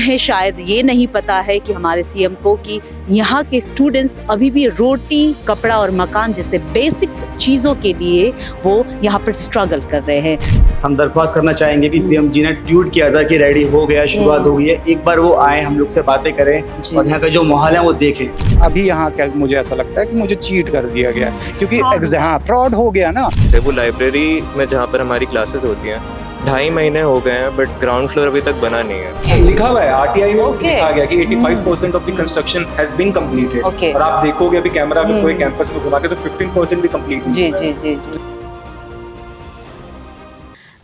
उन्हें शायद ये नहीं पता है कि हमारे सीएम को कि यहाँ के स्टूडेंट्स अभी भी रोटी, कपड़ा और मकान जैसे बेसिक्स चीज़ों के लिए वो यहाँ पर स्ट्रगल कर रहे हैं। हम दरख्वास्त करना चाहेंगे कि सीएम जी ने ट्वीट किया था कि रेडी हो गया, शुरुआत हो गई है, एक बार वो आए, हम लोग से बातें करें और यहाँ का जो माहौल है वो देखें। अभी यहाँ क्या मुझे ऐसा लगता है कि मुझे चीट कर दिया गया है, क्योंकि एग्जाम फ्रॉड हो गया ना। वो लाइब्रेरी में जहाँ पर हमारी क्लासेस होती हैं 2.5 महीने हो गए हैं, बट ग्राउंड फ्लोर अभी तक बना नहीं है। लिखा हुआ है आरटीआई में, लिखा गया कि 85% of the construction has been completed. और आप देखोगे अभी कैमरा अगर कोई कैंपस में घुमा के तो 15% भी कंप्लीट नहीं है। जी।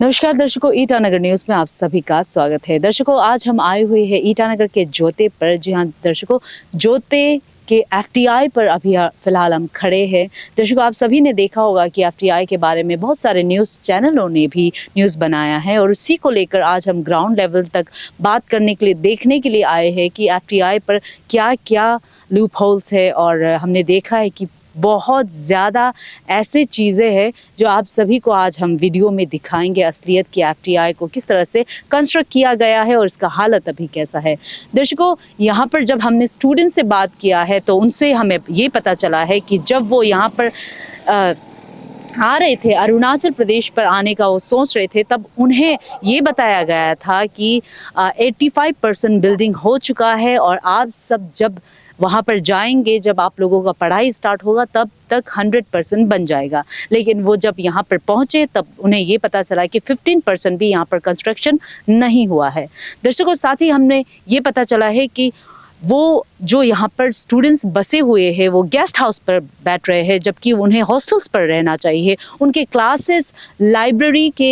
नमस्कार दर्शकों, ईटानगर न्यूज़ में आप सभी का स्वागत है। दर्शकों, आज हम आए हुए हैं ईटानगर के जोते पर। जी हाँ दर्शकों, जोते के एफटीआई पर अभी फ़िलहाल हम खड़े हैं। दर्शकों, आप सभी ने देखा होगा कि एफटीआई के बारे में बहुत सारे न्यूज़ चैनलों ने भी न्यूज़ बनाया है और उसी को लेकर आज हम ग्राउंड लेवल तक बात करने के लिए, देखने के लिए आए हैं कि एफटीआई पर क्या क्या लूप होल्स है। और हमने देखा है कि बहुत ज़्यादा ऐसे चीज़ें हैं जो आप सभी को आज हम वीडियो में दिखाएंगे, असलियत की एफटीआई को किस तरह से कंस्ट्रक्ट किया गया है और इसका हालत अभी कैसा है। दर्शकों, यहाँ पर जब हमने स्टूडेंट से बात किया है तो उनसे हमें ये पता चला है कि जब वो यहाँ पर आ रहे थे, अरुणाचल प्रदेश पर आने का वो सोच रहे थे, तब उन्हें ये बताया गया था कि 85% बिल्डिंग हो चुका है और आप सब जब वहाँ पर जाएंगे, जब आप लोगों का पढ़ाई स्टार्ट होगा तब तक 100% बन जाएगा। लेकिन वो जब यहाँ पर पहुँचे तब उन्हें ये पता चला कि 15% भी यहाँ पर कंस्ट्रक्शन नहीं हुआ है। दर्शकों, साथ ही हमने ये पता चला है कि वो जो यहाँ पर स्टूडेंट्स बसे हुए हैं वो गेस्ट हाउस पर बैठ रहे हैं, जबकि उन्हें हॉस्टल्स पर रहना चाहिए। उनके क्लासेस लाइब्रेरी के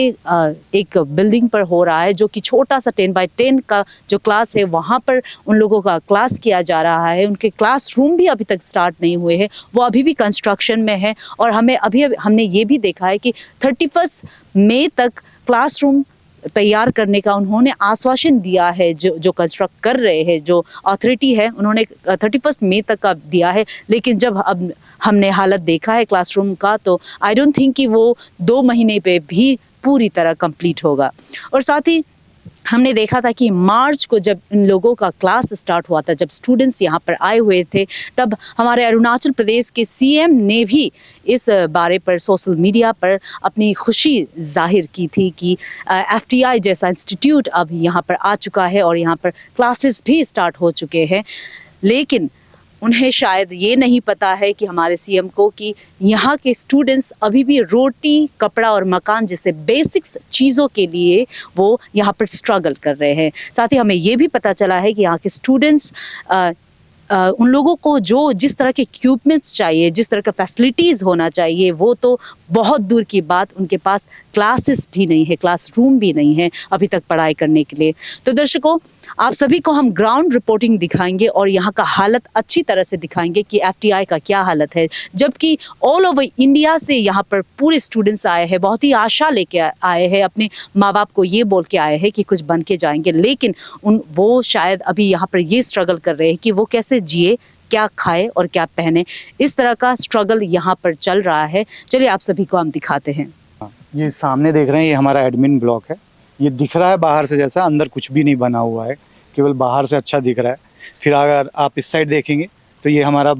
एक बिल्डिंग पर हो रहा है, जो कि छोटा सा 10x10 का जो क्लास है वहाँ पर उन लोगों का क्लास किया जा रहा है। उनके क्लासरूम भी अभी तक स्टार्ट नहीं हुए हैं, वो अभी भी कंस्ट्रक्शन में है। और हमने ये भी देखा है कि 31 मई तक क्लासरूम तैयार करने का उन्होंने आश्वासन दिया है। जो कंस्ट्रक्ट कर रहे हैं, जो अथॉरिटी है, उन्होंने 31 मई तक का दिया है। लेकिन जब अब हमने हालत देखा है क्लासरूम का, तो आई डोंट थिंक कि वो 2 महीने पे भी पूरी तरह कंप्लीट होगा। और साथ ही हमने देखा था कि मार्च को जब इन लोगों का क्लास स्टार्ट हुआ था, जब स्टूडेंट्स यहाँ पर आए हुए थे, तब हमारे अरुणाचल प्रदेश के सीएम ने भी इस बारे पर सोशल मीडिया पर अपनी खुशी जाहिर की थी कि एफटीआई जैसा इंस्टीट्यूट अब यहाँ पर आ चुका है और यहाँ पर क्लासेस भी स्टार्ट हो चुके हैं। लेकिन उन्हें शायद ये नहीं पता है कि हमारे सीएम को कि यहाँ के स्टूडेंट्स अभी भी रोटी, कपड़ा और मकान जैसे बेसिक्स चीज़ों के लिए वो यहाँ पर स्ट्रगल कर रहे हैं। साथ ही हमें ये भी पता चला है कि यहाँ के स्टूडेंट्स उन लोगों को जिस तरह के इक्विपमेंट्स चाहिए, जिस तरह का फैसिलिटीज़ होना चाहिए, वो तो बहुत दूर की बात, उनके पास क्लासेस भी नहीं है, क्लासरूम भी नहीं है अभी तक पढ़ाई करने के लिए। तो दर्शकों, आप सभी को हम ग्राउंड रिपोर्टिंग दिखाएंगे और यहाँ का हालत अच्छी तरह से दिखाएंगे कि एफटीआई का क्या हालत है। जबकि ऑल ओवर इंडिया से यहाँ पर पूरे स्टूडेंट्स आए हैं, बहुत ही आशा लेके आए हैं, अपने माँ बाप को ये बोल के आए हैं कि कुछ बन के जाएंगे। लेकिन वो शायद अभी यहाँ पर ये स्ट्रगल कर रहे हैं कि वो कैसे जिए, क्या खाए और क्या पहने। इस तरह का स्ट्रगल यहाँ पर चल रहा है। चलिए आप सभी को हम दिखाते हैं। ये सामने देख रहे हैं, ये हमारा एडमिन ब्लॉक है। ये दिख रहा है बाहर से जैसा, अंदर कुछ भी नहीं बना हुआ है, केवल बाहर से अच्छा दिख रहा है। फिर अगर आप इस साइड देखेंगे तो ये हमारा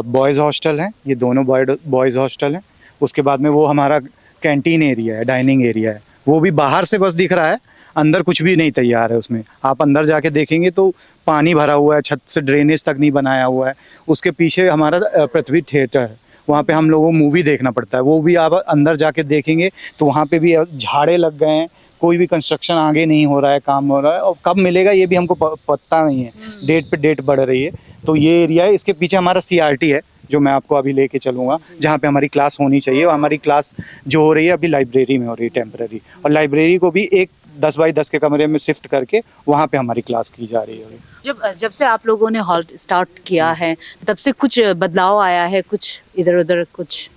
बॉयज़ हॉस्टल है, ये दोनों बॉयज़ हॉस्टल हैं। उसके बाद में वो हमारा कैंटीन एरिया है, डाइनिंग एरिया है, वो भी बाहर से बस दिख रहा है, अंदर कुछ भी नहीं तैयार है उसमें। आप अंदर जाके देखेंगे तो पानी भरा हुआ है, छत से ड्रेनेज तक नहीं बनाया हुआ है। उसके पीछे हमारा पृथ्वी थिएटर है, वहाँ पे हम लोगों को मूवी देखना पड़ता है, वो भी आप अंदर जाके देखेंगे तो वहाँ पे भी झाड़े लग गए हैं, कोई भी कंस्ट्रक्शन आगे नहीं हो रहा है, काम हो रहा है। और कब मिलेगा ये भी हमको पता नहीं है, डेट पे डेट बढ़ रही है। तो ये एरिया है, इसके पीछे हमारा सीआरटी है जो मैं आपको अभी लेके चलूँगा, जहाँ पे हमारी क्लास होनी चाहिए। और हमारी क्लास जो हो रही है अभी लाइब्रेरी में हो रही है, टेम्पररी। और लाइब्रेरी को भी एक 10x10 के कमरे में शिफ्ट करके वहाँ पे हमारी क्लास की जा रही है। जब से आप लोगों ने हॉल स्टार्ट किया है तब से कुछ बदलाव आया है, कुछ इधर उधर कुछ?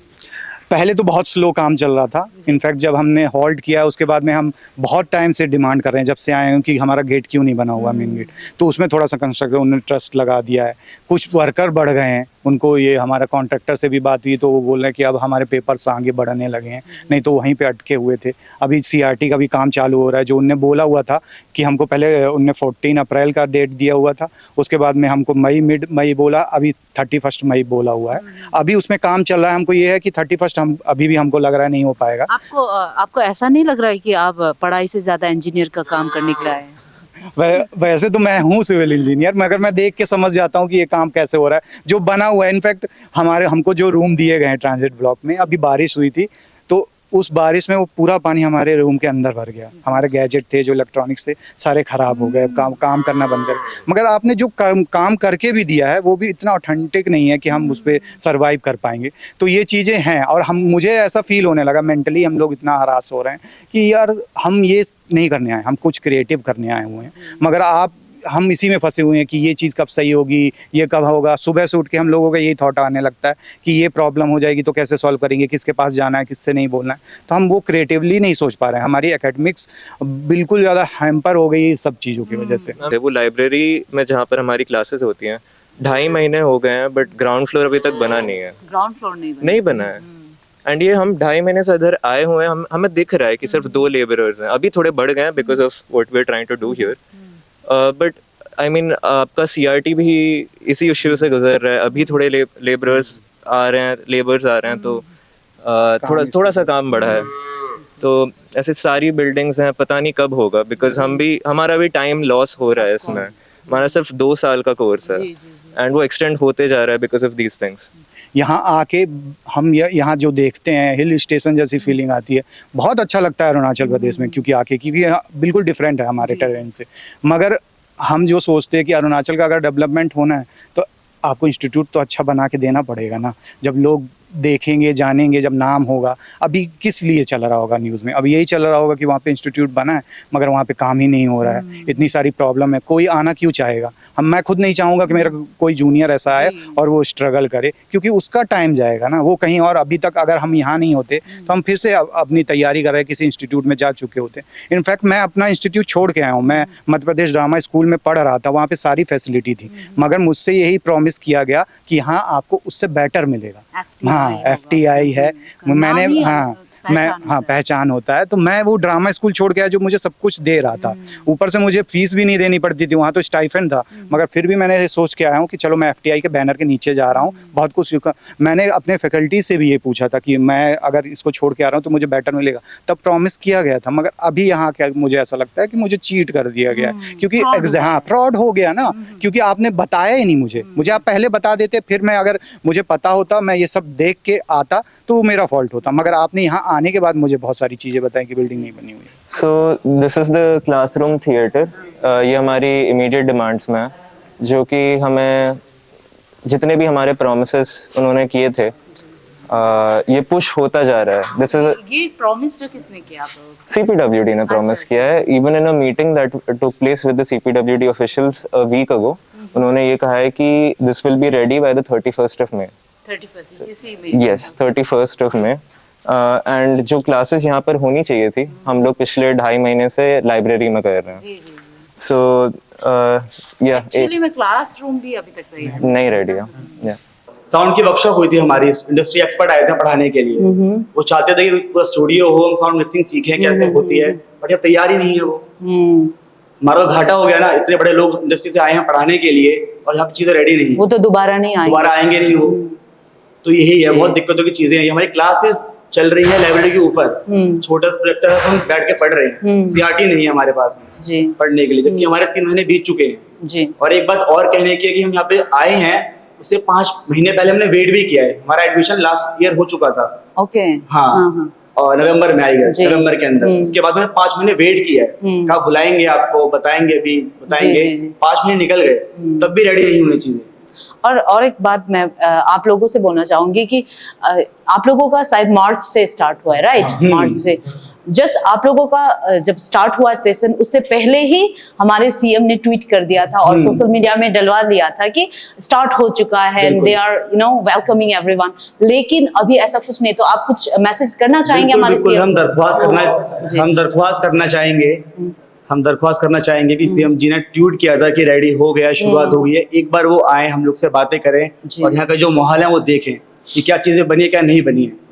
पहले तो बहुत स्लो काम चल रहा था। इनफैक्ट जब हमने हॉल्ट किया उसके बाद में हम बहुत टाइम से डिमांड कर रहे हैं, जब से आए हैं, कि हमारा गेट क्यों नहीं बना हुआ मेन गेट। तो उसमें थोड़ा सा कंस्ट्रक्टर उन्होंने ट्रस्ट लगा दिया है, कुछ वर्कर बढ़ गए हैं, उनको ये हमारा कॉन्ट्रैक्टर से भी बात हुई तो वो बोल रहे हैं कि अब हमारे पेपर्स आगे बढ़ने लगे हैं, नहीं तो वहीं पे अटके हुए थे। अभी CRT का भी काम चालू हो रहा है, जो उनने बोला हुआ था कि हमको पहले उनने 14 अप्रैल का डेट दिया हुआ था, उसके बाद में हमको मिड मई बोला, अभी 31 मई बोला हुआ है। अभी उसमें काम चल रहा है। हमको ये है कि 31 हम अभी भी हमको लग रहा है नहीं हो पाएगा। आपको ऐसा नहीं लग रहा है कि आप पढ़ाई से ज्यादा इंजीनियर का काम करने के लिए आए हैं? वैसे तो मैं हूँ सिविल इंजीनियर, मगर मैं देख के समझ जाता हूँ कि ये काम कैसे हो रहा है, जो बना हुआ है। इनफैक्ट हमको जो रूम दिए गए हैं ट्रांजिट ब्लॉक में, अभी बारिश हुई थी तो उस बारिश में वो पूरा पानी हमारे रूम के अंदर भर गया। हमारे गैजेट थे, जो इलेक्ट्रॉनिक्स थे, सारे खराब हो गए, काम करना बंद कर। मगर आपने जो काम करके भी दिया है वो भी इतना ऑथेंटिक नहीं है कि हम उस पर सर्वाइव कर पाएंगे। तो ये चीज़ें हैं, और मुझे ऐसा फील होने लगा, मेंटली हम लोग इतना हरास हो रहे हैं कि यार हम ये नहीं करने आए, हम कुछ क्रिएटिव करने आए हुए हैं, मगर हम इसी में फंसे हुए हैं कि ये चीज़ कब सही होगी, ये कब होगा। सुबह से उठ के हम लोगों का यही थॉट आने लगता है कि ये प्रॉब्लम हो जाएगी तो कैसे सॉल्व करेंगे, किसके पास जाना है, किससे नहीं बोलना है। तो हम वो क्रिएटिवली नहीं सोच पा रहे हैं। हमारी एकेडमिक्स बिल्कुल ज़्यादा हैम्पर हो गई सब चीज़ों की वजह से। वो लाइब्रेरी में जहाँ पर हमारी क्लासेस होती हैं 2.5 महीने हो गए हैं, बट ग्राउंड फ्लोर अभी तक बना नहीं है। ग्राउंड फ्लोर नहीं बना है। एंड ये हम 2.5 महीने से इधर आए हुए हैं, हमें दिख रहा है कि सिर्फ 2 लेबरर्स हैं। अभी थोड़े बढ़ गए हैं because of what we are trying to do here, but I mean आपका CRT भी इसी इश्यू से गुजर रहा है। अभी थोड़े लेबर्स आ रहे हैं तो थोड़ा सा काम बढ़ा है। तो ऐसे सारी बिल्डिंग्स हैं, पता नहीं कब होगा, बिकॉज हमारा भी टाइम लॉस हो रहा है इसमें। हमारा सिर्फ 2 साल का कोर्स है एंड वो एक्सटेंड होते जा रहा है बिकॉज ऑफ दीज थिंग्स। यहाँ आके हम यहाँ जो देखते हैं हिल स्टेशन जैसी फीलिंग आती है, बहुत अच्छा लगता है अरुणाचल प्रदेश में, क्योंकि यहाँ बिल्कुल डिफरेंट है हमारे टेरेन से। मगर हम जो सोचते हैं कि अरुणाचल का अगर डेवलपमेंट होना है तो आपको इंस्टीट्यूट तो अच्छा बना के देना पड़ेगा ना। जब लोग देखेंगे, जानेंगे, जब नाम होगा। अभी किस लिए चल रहा होगा न्यूज़ में? अब यही चल रहा होगा कि वहाँ पे इंस्टीट्यूट बना है मगर वहाँ पे काम ही नहीं हो रहा है, इतनी सारी प्रॉब्लम है, कोई आना क्यों चाहेगा? मैं खुद नहीं चाहूँगा कि मेरा कोई जूनियर ऐसा आए और वो स्ट्रगल करे, क्योंकि उसका टाइम जाएगा ना, वो कहीं और। अभी तक अगर हम यहाँ नहीं होते तो हम फिर से अपनी तैयारी कर रहे किसी इंस्टीट्यूट में जा चुके होते। इनफैक्ट मैं अपना इंस्टीट्यूट छोड़ के आया हूँ। मैं मध्य प्रदेश ड्रामा स्कूल में पढ़ रहा था, वहाँ पर सारी फैसिलिटी थी, मगर मुझसे यही प्रॉमिस किया गया कि यहाँ आपको उससे बेटर मिलेगा। हाँ, FTI है, मैंने पहचान होता है। तो मैं वो ड्रामा स्कूल छोड़ के आया जो मुझे सब कुछ दे रहा था, ऊपर से मुझे फीस भी नहीं देनी पड़ती थी, वहाँ तो स्टाइफेंड था, मगर फिर भी मैंने सोच के आया हूँ कि चलो मैं FTI के बैनर के नीचे जा रहा हूँ, बहुत कुछ सीखा। मैंने अपने फैकल्टी से भी ये पूछा था कि मैं अगर इसको छोड़ के आ रहा हूँ तो मुझे बेटर मिलेगा, तब प्रॉमिस किया गया था। मगर अभी यहाँ क्या मुझे ऐसा लगता है कि मुझे चीट कर दिया गया, क्योंकि फ्रॉड हो गया ना, क्योंकि आपने बताया ही नहीं मुझे आप पहले बता देते, फिर मैं अगर मुझे पता होता, मैं ये सब देख के आता तो मेरा फॉल्ट होता, मगर आपने यहाँ आने के बाद मुझे बहुत सारी चीज़ें बताई कि बिल्डिंग नहीं बनी हुई है। So this is the classroom theatre. ये हमारी इमीडिएट डिमांड्स में है, जो कि हमें जितने भी हमारे प्रोमिसेस उन्होंने किए थे ये पुश होता जा रहा है। दिस इज ये प्रॉमिस जो किसने किया? CPWD ने प्रॉमिस किया है। Even in a meeting that took place with the CPWD officials a week ago, उन्होंने ये कहा है कि this will be ready by the 31st of May. 31st of May. And जो क्लासेस यहाँ पर होनी चाहिए थी, हम लोग पिछले 2.5 महीने से लाइब्रेरी में कर रहे हैं। सो एक्चुअली में क्लासरूम भी अभी तक नहीं रेडी है। साउंड की वर्कशॉप हुई थी हमारी, इंडस्ट्री एक्सपर्ट आए थे पढ़ाने के लिए। वो चाहते थे कि पूरा स्टूडियो हो, हम साउंड मिक्सिंग सीखें कैसे होती है, बट ये तैयार ही नहीं है वो। हमारा घाटा हो गया ना, इतने बड़े लोग इंडस्ट्री से आए हैं पढ़ाने के लिए और यहाँ पे चीजें रेडी नहीं, वो तो दोबारा आएंगे नहीं वो। तो यही है, बहुत दिक्कतों की चीजें हैं। हमारी क्लासेस चल रही है लाइब्रेरी के ऊपर, छोटा सा प्रोजेक्टर है, हम बैठ के पढ़ रहे हैं। CRT नहीं है हमारे पास में पढ़ने के लिए, जबकि हमारे 3 महीने बीत चुके हैं। और एक बात और कहने की है कि हम यहाँ पे आए हैं, उससे 5 महीने पहले हमने वेट भी किया है। हमारा एडमिशन लास्ट ईयर हो चुका था। हाँ, और नवंबर में आएगा, नवंबर के अंदर। इसके बाद मैंने 5 महीने वेट किया है, कहा बुलाएंगे आपको, बताएंगे 5 महीने निकल गए, तब भी रेडी नहीं हुई चीजें। और एक बात मैं आप लोगों से बोलना चाहूंगी कि आप लोगों का शायद मार्च से स्टार्ट हुआ है, राइट? मार्च से जस्ट आप लोगों का जब स्टार्ट हुआ सेशन उससे पहले ही हमारे सीएम ने ट्वीट कर दिया था और सोशल मीडिया में डलवा दिया था कि स्टार्ट हो चुका है and they are welcoming everyone, लेकिन अभी ऐसा कुछ नहीं। तो आप कुछ मैसेज करना चाहेंगे हमारे सीएम? हम दरख्वास्त करना चाहेंगे कि सीएम जी ने ट्वीट किया था कि रेडी हो गया, शुरुआत हो गई है, एक बार वो आए, हम लोग से बातें करें और यहाँ का जो माहौल है वो देखें कि क्या चीजें बनी है क्या नहीं बनी है।